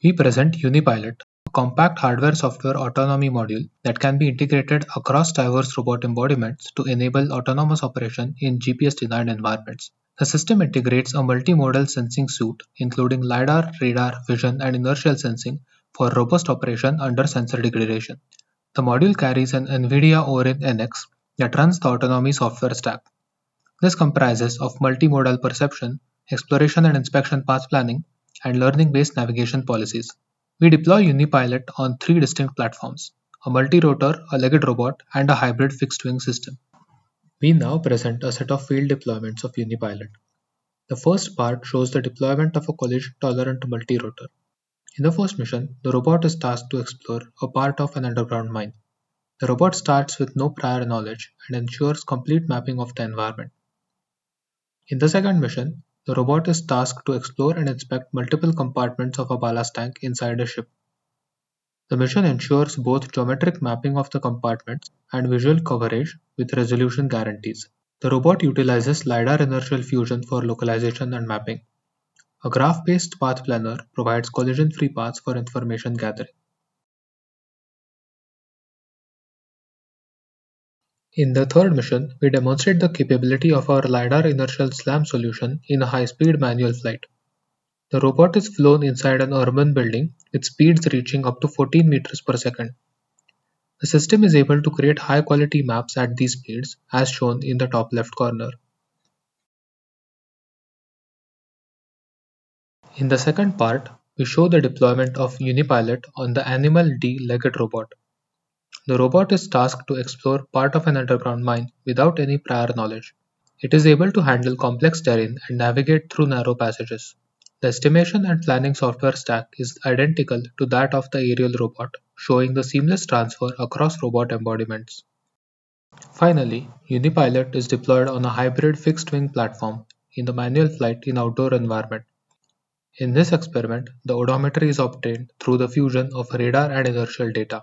We present UniPilot, a compact hardware-software autonomy module that can be integrated across diverse robot embodiments to enable autonomous operation in GPS-denied environments. The system integrates a multi-modal sensing suite, including LiDAR, radar, vision, and inertial sensing for robust operation under sensor degradation. The module carries an NVIDIA Orin NX that runs the autonomy software stack. This comprises of multimodal perception, exploration and inspection path planning, and learning-based navigation policies. We deploy UniPilot on three distinct platforms: a multi-rotor, a legged robot, and a hybrid fixed-wing system. We now present a set of field deployments of UniPilot. The first part shows the deployment of a collision-tolerant multi-rotor. In the first mission, the robot is tasked to explore a part of an underground mine. The robot starts with no prior knowledge and ensures complete mapping of the environment. In the second mission, the robot is tasked to explore and inspect multiple compartments of a ballast tank inside a ship. The mission ensures both geometric mapping of the compartments and visual coverage with resolution guarantees. The robot utilizes LiDAR inertial fusion for localization and mapping. A graph-based path planner provides collision-free paths for information gathering. In the third mission, we demonstrate the capability of our LiDAR inertial SLAM solution in a high-speed manual flight. The robot is flown inside an urban building with speeds reaching up to 14 meters per second. The system is able to create high-quality maps at these speeds, as shown in the top left corner. In the second part, we show the deployment of UniPilot on the Animal D legged robot. The robot is tasked to explore part of an underground mine without any prior knowledge. It is able to handle complex terrain and navigate through narrow passages. The estimation and planning software stack is identical to that of the aerial robot, showing the seamless transfer across robot embodiments. Finally, UniPilot is deployed on a hybrid fixed-wing platform in the manual flight in outdoor environment. In this experiment, the odometry is obtained through the fusion of radar and inertial data.